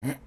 What's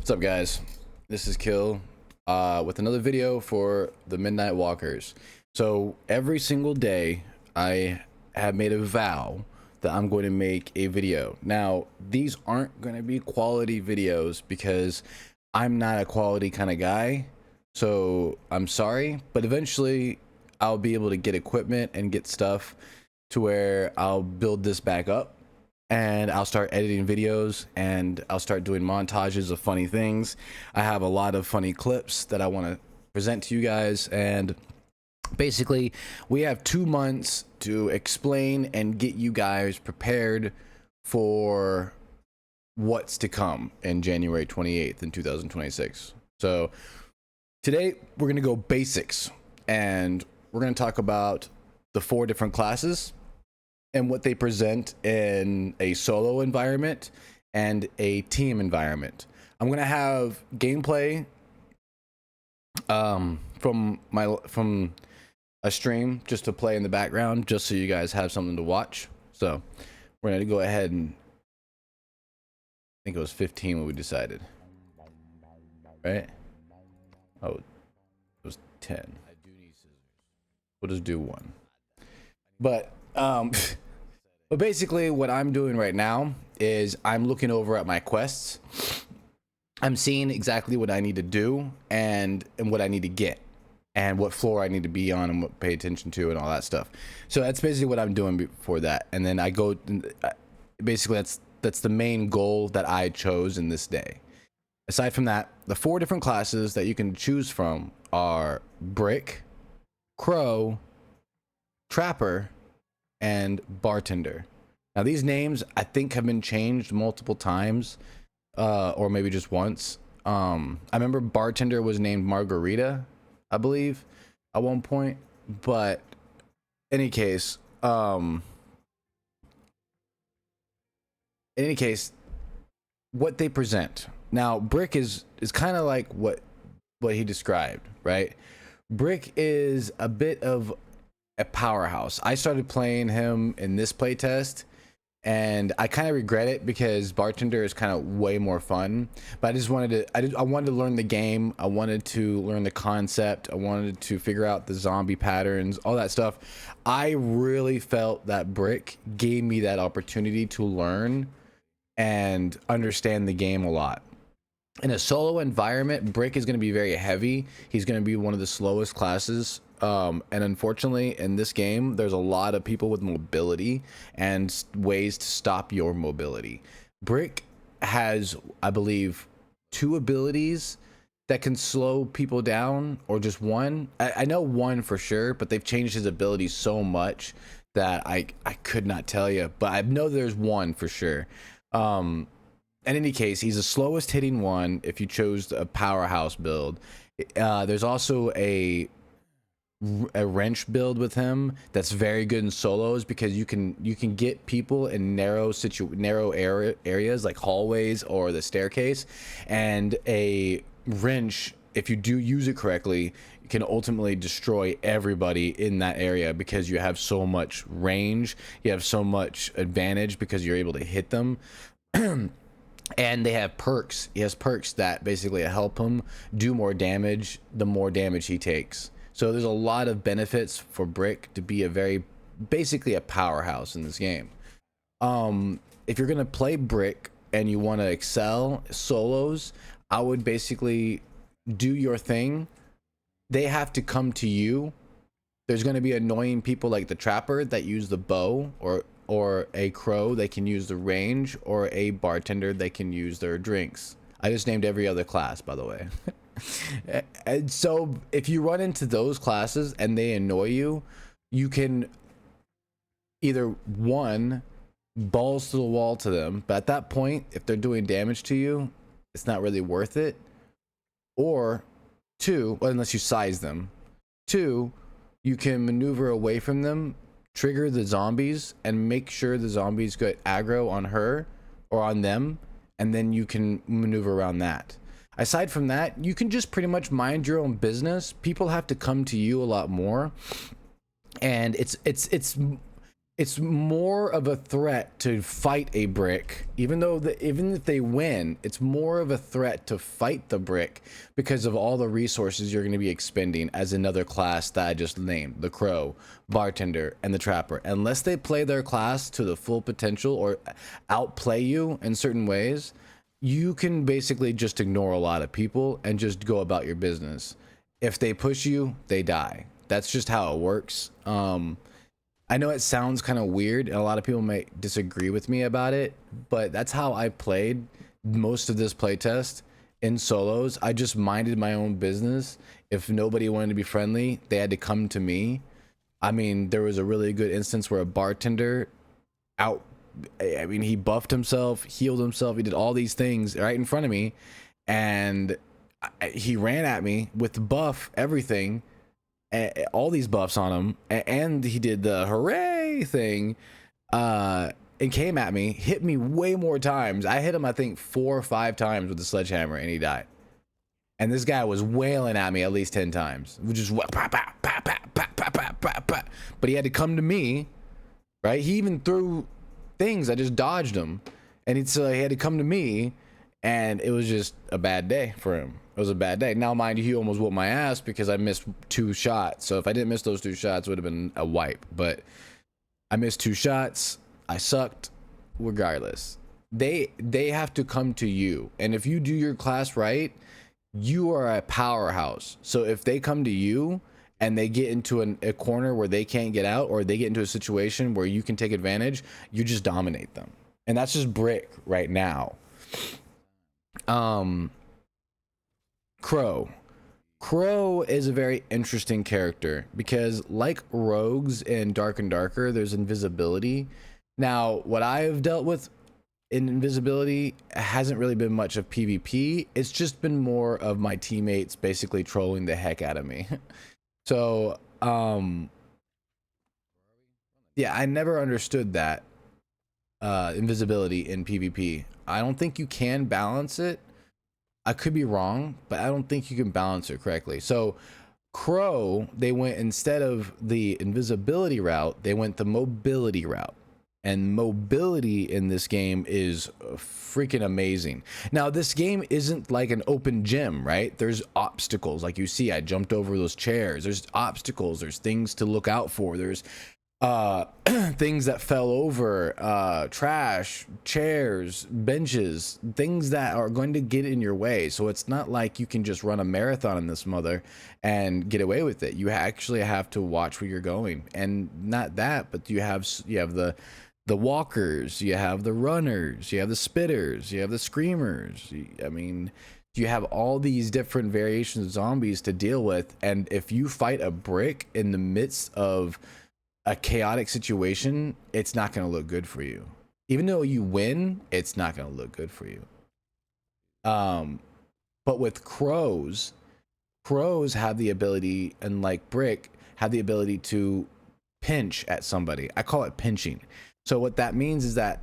up, guys? This is Kill with another video for the Midnight Walkers. So every single day I have made a vow that I'm going to make a video. Now these aren't going to be quality videos because I'm not a quality kind of guy, so I'm sorry, but eventually I'll be able to get equipment and get stuff to where I'll build this back up and I'll start editing videos and I'll start doing montages of funny things. I have a lot of funny clips that I want to present to you guys, and basically we have 2 months to explain and get you guys prepared for what's to come in January 28th in 2026. So today we're going to go basics, and we're going to talk about the 4 different classes and what they present in a solo environment and a team environment. I'm gonna have gameplay from a stream just to play in the background, just so you guys have something to watch. So we're gonna go ahead and, I think it was 15 what we decided, right? Oh, it was 10. We'll just do 1. But but basically what I'm doing right now is I'm looking over at my quests. I'm seeing exactly what I need to do and what I need to get and what floor I need to be on and what pay attention to and all that stuff. So that's basically what I'm doing before that. And then I go, basically that's the main goal that I chose in this day. Aside from that, the 4 different classes that you can choose from are Brick, Crow, Trapper, and Bartender. Now these names I think have been changed multiple times, or maybe just once. I remember Bartender was named Margarita, I believe, at one point. But in any case, what they present now, Brick is kind of like what he described, right? Brick is a bit of a powerhouse. I started playing him in this playtest and I kind of regret it because Bartender is kind of way more fun, but I just wanted to I wanted to learn the game. I wanted to learn the concept. I wanted to figure out the zombie patterns, all that stuff. I really felt that Brick gave me that opportunity to learn and understand the game a lot. In a solo environment, Brick is going to be very heavy. He's going to be one of the slowest classes. And unfortunately, in this game, there's a lot of people with mobility and ways to stop your mobility. Brick has, I believe, 2 abilities that can slow people down, or just 1. I know 1 for sure, but they've changed his ability so much that I could not tell you. But I know there's 1 for sure. In any case, he's the slowest hitting one if you chose a powerhouse build. There's also a wrench build with him that's very good in solos, because you can get people in narrow areas like hallways or the staircase, and a wrench, if you do use it correctly, can ultimately destroy everybody in that area because you have so much range, you have so much advantage because you're able to hit them. And they have perks. He has perks that basically help him do more damage the more damage he takes. So there's a lot of benefits for Brick to be basically a powerhouse in this game. If you're gonna play Brick and you want to excel solos, I would basically do your thing. They have to come to you. There's going to be annoying people like the Trapper that use the bow, or a Crow that can use the range, or a Bartender that can use their drinks. I just named every other class, by the way. And so if you run into those classes and they annoy you, you can either 1, balls to the wall to them, but at that point, if they're doing damage to you, it's not really worth it. Or 2, well, unless you size them. 2, you can maneuver away from them, trigger the zombies, and make sure the zombies get aggro on her or on them, and then you can maneuver around that. Aside from that, you can just pretty much mind your own business. People have to come to you a lot more, and it's it's more of a threat to fight a brick, even though even if they win, it's more of a threat to fight the brick because of all the resources you're going to be expending as another class that I just named: the crow, bartender, and the trapper. Unless they play their class to the full potential or outplay you in certain ways, you can basically just ignore a lot of people and just go about your business. If they push you, they die. That's just how it works. I know it sounds kind of weird and a lot of people might disagree with me about it, but that's how I played most of this playtest in solos. I just minded my own business. If nobody wanted to be friendly, they had to come to me. I mean, there was a really good instance where a bartender out, I mean, he buffed himself, healed himself, he did all these things right in front of me, and he ran at me with the buff, everything, all these buffs on him, and he did the hooray thing, and came at me, hit me way more times. I hit him, I think 4 or 5 times with the sledgehammer, and he died. And this guy was wailing at me at least 10 times, which is what, but he had to come to me, right? He even threw things, I just dodged him, and he had to come to me, and it was just a bad day for him. It was a bad day. Now, mind you, he almost whooped my ass because I missed 2 shots. So if I didn't miss those 2 shots, it would have been a wipe. But I missed 2 shots. I sucked. Regardless, they have to come to you, and if you do your class right, you are a powerhouse. So if they come to you and they get into a corner where they can't get out, or they get into a situation where you can take advantage, you just dominate them. And that's just Brick right now. Crow is a very interesting character because, like rogues in Dark and Darker, there's invisibility. Now, what I have dealt with in invisibility hasn't really been much of PvP. It's just been more of my teammates basically trolling the heck out of me. So, yeah, I never understood that invisibility in PvP. I don't think you can balance it. I could be wrong, but I don't think you can balance it correctly. So Crow, they went, instead of the invisibility route, they went the mobility route. And mobility in this game is freaking amazing. Now, this game isn't like an open gym, right? There's obstacles. Like you see, I jumped over those chairs. There's obstacles. There's things to look out for. There's things that fell over, trash, chairs, benches, things that are going to get in your way. So it's not like you can just run a marathon in this mother and get away with it. You actually have to watch where you're going. And not that, but you have the walkers, you have the runners, you have the spitters, you have the screamers. I mean, you have all these different variations of zombies to deal with. And if you fight a brick in the midst of a chaotic situation, it's not going to look good for you. Even though you win, it's not going to look good for you. But with crows have the ability, and like Brick, have the ability to pinch at somebody. I call it pinching. So what that means is that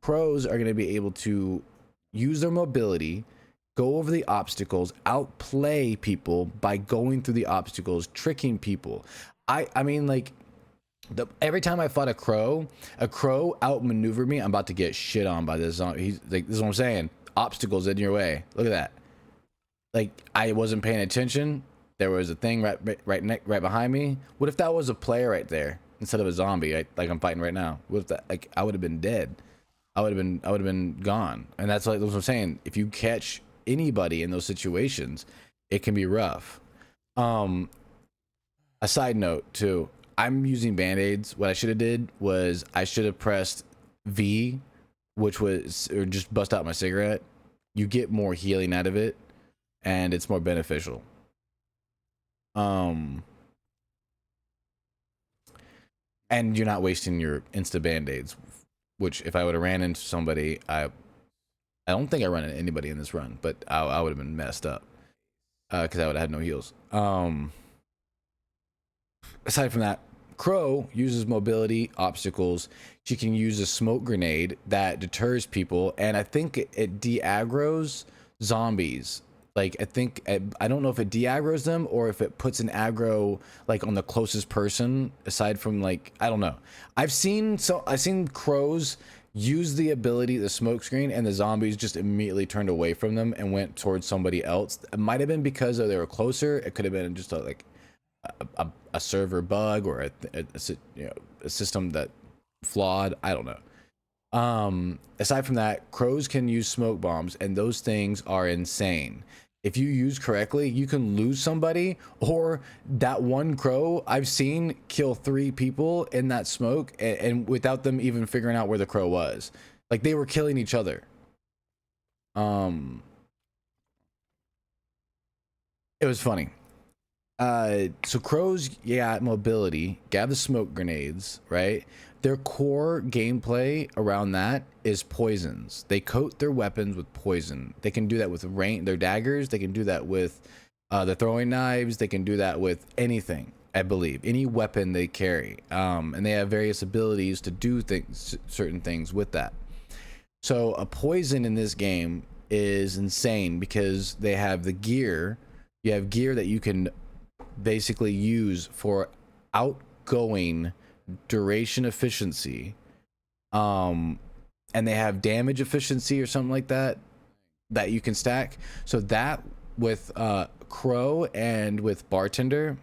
crows are going to be able to use their mobility, go over the obstacles, outplay people by going through the obstacles, tricking people. I mean, like, every time I fought a crow outmaneuvered me. I'm about to get shit on by this zombie. He's like, this is what I'm saying. Obstacles in your way. Look at that. Like, I wasn't paying attention. There was a thing right behind me. What if that was a player right there instead of a zombie? Like I'm fighting right now. What if that? Like, I would have been dead. I would have been gone. And that's what I'm saying. If you catch anybody in those situations, it can be rough. A side note too. I'm using band-aids. What I should have did was I should have pressed V, which was, or just bust out my cigarette. You get more healing out of it, and it's more beneficial. And you're not wasting your insta band-aids, which if I would have ran into somebody, I don't think I ran into anybody in this run, but I would have been messed up because I would have had no heals. Aside from that, Crow uses mobility, obstacles. She can use a smoke grenade that deters people, and I think it de-aggroes zombies. Like I think I don't know if it de-aggroes them or if it puts an aggro like on the closest person aside from like I don't know. I've seen crows use the ability, the smoke screen, and the zombies just immediately turned away from them and went towards somebody else. It might have been because they were closer. It could have been just a server bug or a system that flawed. I don't know. Aside from that, crows can use smoke bombs, and those things are insane. If you use correctly, you can lose somebody, or that one crow I've seen kill 3 people in that smoke and without them even figuring out where the crow was. Like they were killing each other. It was funny. So crows, yeah, mobility, gather smoke grenades, right? Their core gameplay around that is poisons. They coat their weapons with poison. They can do that with their daggers. They can do that with the throwing knives. They can do that with anything, I believe, any weapon they carry. And they have various abilities to do certain things with that. So a poison in this game is insane because they have the gear. You have gear that you can basically use for outgoing duration efficiency, and they have damage efficiency or something like that you can stack. So that with crow and with bartender,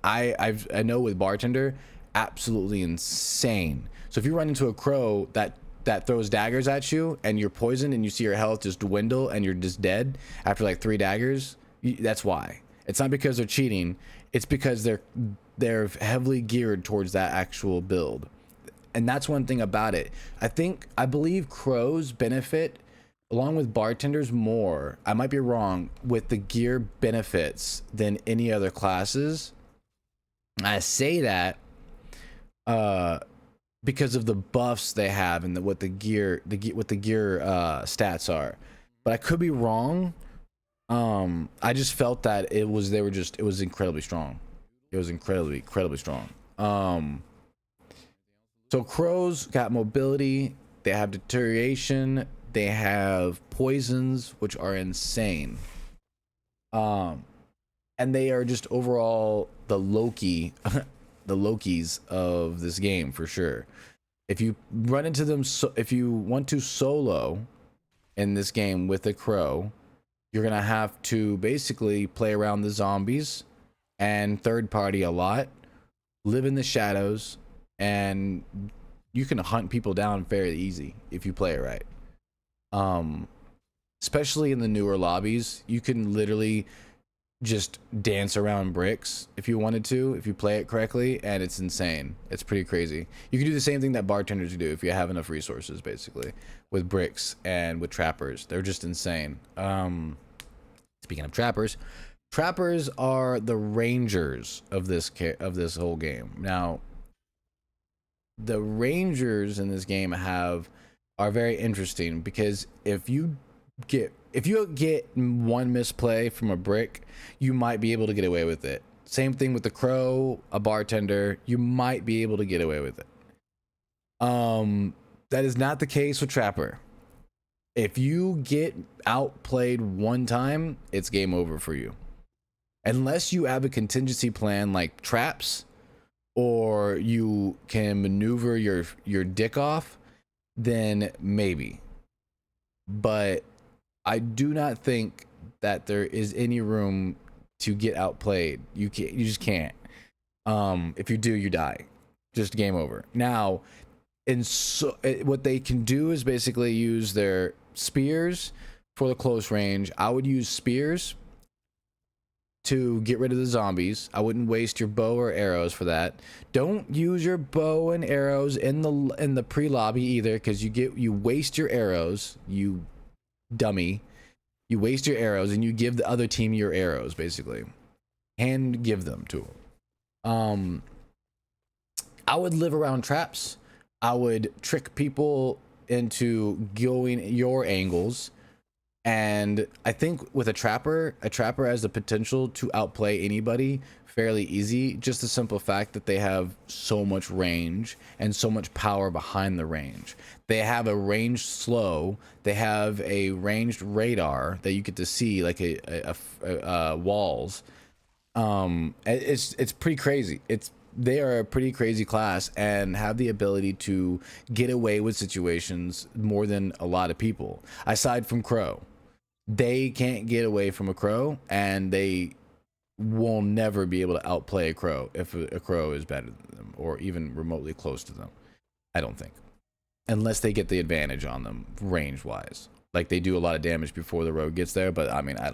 I know with bartender, absolutely insane. So if you run into a crow that throws daggers at you and you're poisoned and you see your health just dwindle and you're just dead after like 3 daggers, that's why. It's not because they're cheating. It's because they're heavily geared towards that actual build. And that's one thing about it. I believe crows benefit along with bartenders more. I might be wrong with the gear benefits than any other classes. I say that because of the buffs they have and what the gear stats are. But I could be wrong. I just felt that it was incredibly strong. It was incredibly strong. So crows got mobility, they have deterioration, they have poisons, which are insane. And they are just overall the Loki, the Lokis of this game for sure. If you run into them, if you want to solo in this game with a crow, you're gonna have to basically play around the zombies and third party a lot, live in the shadows, and you can hunt people down fairly easy if you play it right. Especially in the newer lobbies, you can literally just dance around bricks if you wanted to, if you play it correctly, and it's insane. It's pretty crazy. You can do the same thing that bartenders do if you have enough resources, basically, with bricks and with trappers. They're just insane. Speaking of trappers are the rangers of this whole game. Now, the rangers in this game are very interesting because if you get one misplay from a brick, you might be able to get away with it. Same thing with the crow, a bartender, you might be able to get away with it. That is not the case with trapper. If you get outplayed one time, it's game over for you. Unless you have a contingency plan like traps, or you can maneuver your dick off, then maybe. But I do not think that there is any room to get outplayed. You just can't. If you do, you die. Just game over. Now, what they can do is basically use their spears for the close range. I would use spears to get rid of the zombies. I wouldn't waste your bow or arrows for that. Don't use your bow and arrows in the pre-lobby either, because you waste your arrows, you dummy. You waste your arrows and you give the other team your arrows, basically, and give them to them. I would live around traps. I would trick people into going your angles. And I think with a trapper has the potential to outplay anybody fairly easy. Just the simple fact that they have so much range and so much power behind the range. They have a ranged slow. They have a ranged radar that you get to see, like walls. It's pretty crazy. They are a pretty crazy class and have the ability to get away with situations more than a lot of people. Aside from Crow, they can't get away from a Crow, and they will never be able to outplay a Crow if a Crow is better than them or even remotely close to them. I don't think, unless they get the advantage on them range wise. Like they do a lot of damage before the Rogue gets there, but I mean, I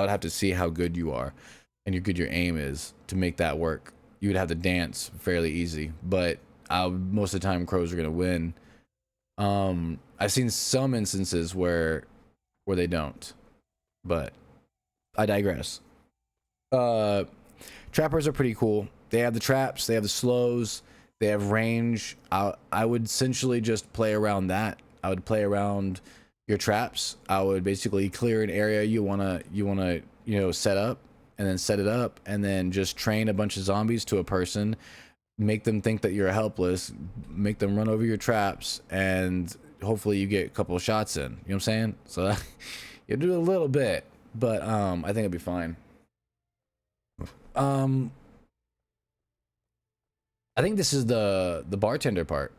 would have to see how good you are and how good your aim is to make that work. You would have to dance fairly easy, but most of the time Crows are gonna win. I've seen some instances where they don't, but I digress. Trappers are pretty cool. They have the traps, they have the slows, they have range. I would essentially just play around that. I would play around your traps. I would basically clear an area you wanna set up, and then set it up, and then just train a bunch of zombies to a person, make them think that you're helpless, make them run over your traps, and hopefully you get a couple of shots in. You know what I'm saying? So you do a little bit, but I think it'll be fine. I think this is the bartender part.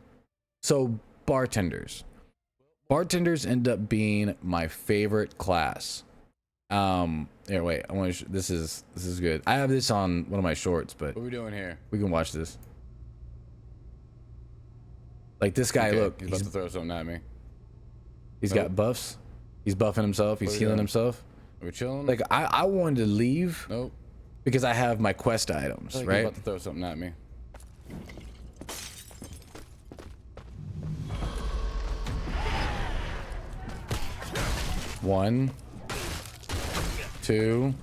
So bartenders end up being my favorite class. Here, wait, I want to this is good. I have this on one of my shorts, but what are we doing here? We can watch this. Like this guy, okay, look, he's about to throw something at me. He's got buffs. He's buffing himself. He's healing himself. Are we chilling? Like I wanted to leave. Nope. Because I have my quest items, right? He's about to throw something at me. One, 2,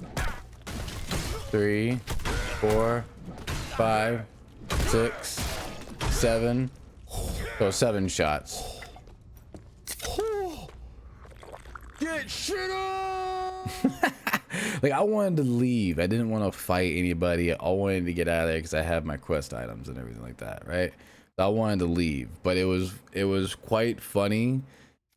3, 4, 5, 6, 7. So 7 shots. Get shit on! Like I wanted to leave. I didn't want to fight anybody. I wanted to get out of there because I have my quest items and everything like that, right? So I wanted to leave, but it was quite funny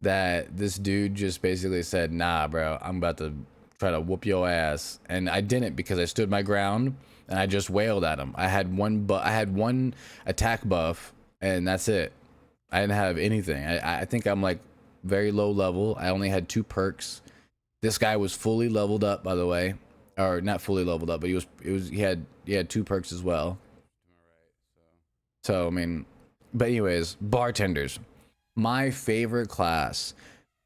that this dude just basically said, "Nah, bro, I'm about to try to whoop your ass," and I didn't because I stood my ground and I just wailed at him. I had one attack buff, and that's it. I didn't have anything. I think I'm like very low level. I only had 2 perks. This guy was fully leveled up, by the way, or not fully leveled up, but he had 2 perks as well. So I mean, but anyways, bartenders, my favorite class.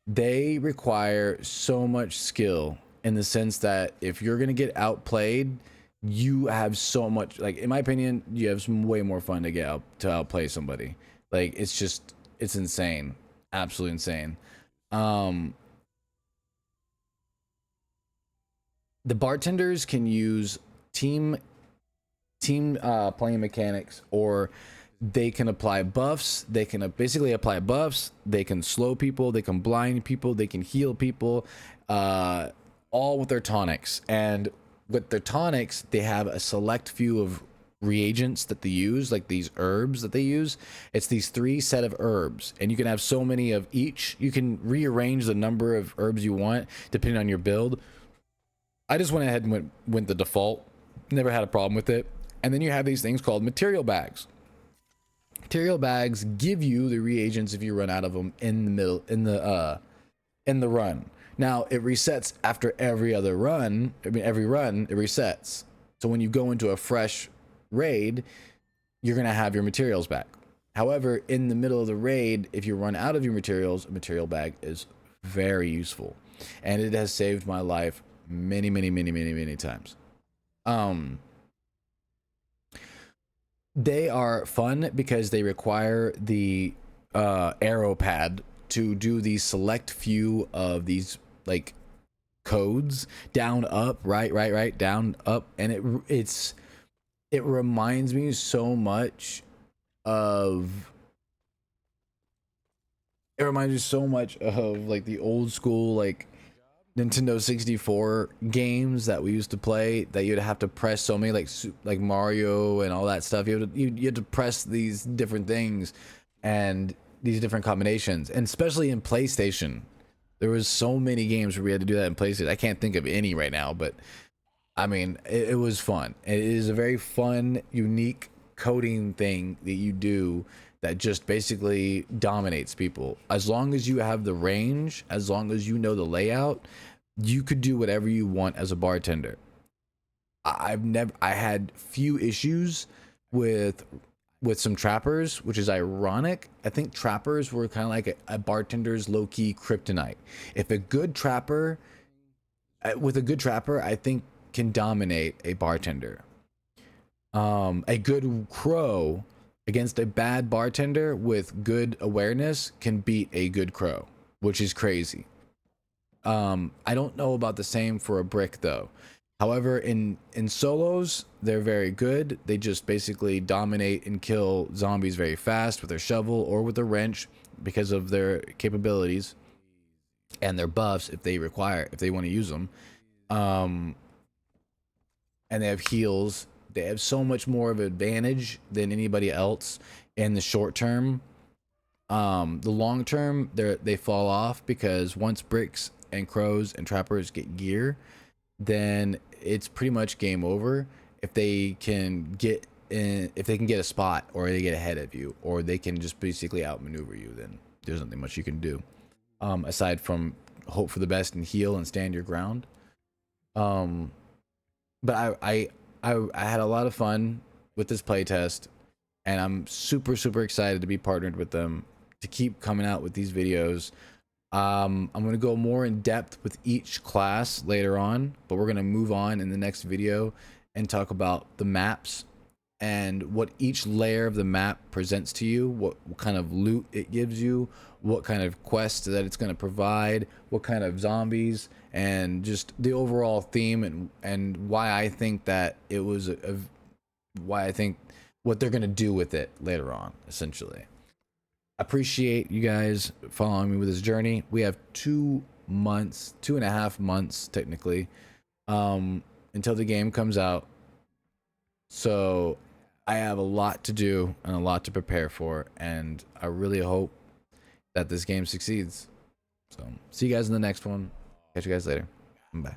They require so much skill in the sense that if you're gonna get outplayed, you have so much. Like in my opinion, you have some way more fun to outplay somebody. Like it's insane, absolutely insane. The bartenders can use team playing mechanics, or they can apply buffs. They can basically apply buffs. They can slow people. They can blind people. They can heal people, all with their tonics. And with their tonics, they have a select few of reagents that they use, like these herbs that they use. It's these 3 set of herbs, and you can have so many of each. You can rearrange the number of herbs you want depending on your build. I just went ahead and went the default. Never had a problem with it. And then you have these things called material bags. Material bags give you the reagents if you run out of them in the middle, in the run. Now it resets after every other run. I mean, every run it resets. So when you go into a fresh raid, you're gonna have your materials back. However, in the middle of the raid, if you run out of your materials, a material bag is very useful, and it has saved my life many times. They are fun because they require the arrow pad to do these select few of these like codes, down, up, right, down, up, and it reminds me so much of It reminds me so much of like the old school like Nintendo 64 games that we used to play, that you'd have to press so many like Mario and all that stuff. You had to press these different things and these different combinations, and especially in PlayStation, there was so many games where we had to do that in PlayStation. I can't think of any right now, but I mean, it was fun. It is a very fun, unique coding thing that you do that just basically dominates people. As long as you have the range, as long as you know the layout, you could do whatever you want as a bartender. I had few issues with some trappers, which is ironic. I think trappers were kind of like a bartender's low-key kryptonite. If a good trapper with a good trapper, I think can dominate a bartender. A good crow against a bad bartender with good awareness can beat a good crow, which is crazy. I don't know about the same for a brick though. However, in solos, they're very good. They just basically dominate and kill zombies very fast with their shovel or with a wrench because of their capabilities and their buffs if they want to use them. Um, and they have heals. They have so much more of an advantage than anybody else in the short term. The long term, they fall off because once bricks and crows and trappers get gear, then it's pretty much game over. If they can get in, if they can get a spot, or they get ahead of you, or they can just basically outmaneuver you, then there's nothing much you can do. Aside from hope for the best and heal and stand your ground. Um, but I had a lot of fun with this playtest, and I'm super excited to be partnered with them to keep coming out with these videos. I'm going to go more in depth with each class later on, but we're going to move on in the next video and talk about the maps and what each layer of the map presents to you, what kind of loot it gives you, what kind of quests that it's going to provide, what kind of zombies, and just the overall theme, and why I think that it was why I think what they're going to do with it later on, essentially. Appreciate you guys following me with this journey. We have 2 months, 2.5 months technically, until the game comes out. So I have a lot to do and a lot to prepare for, and I really hope that this game succeeds. So see you guys in the next one. Catch you guys later. Bye.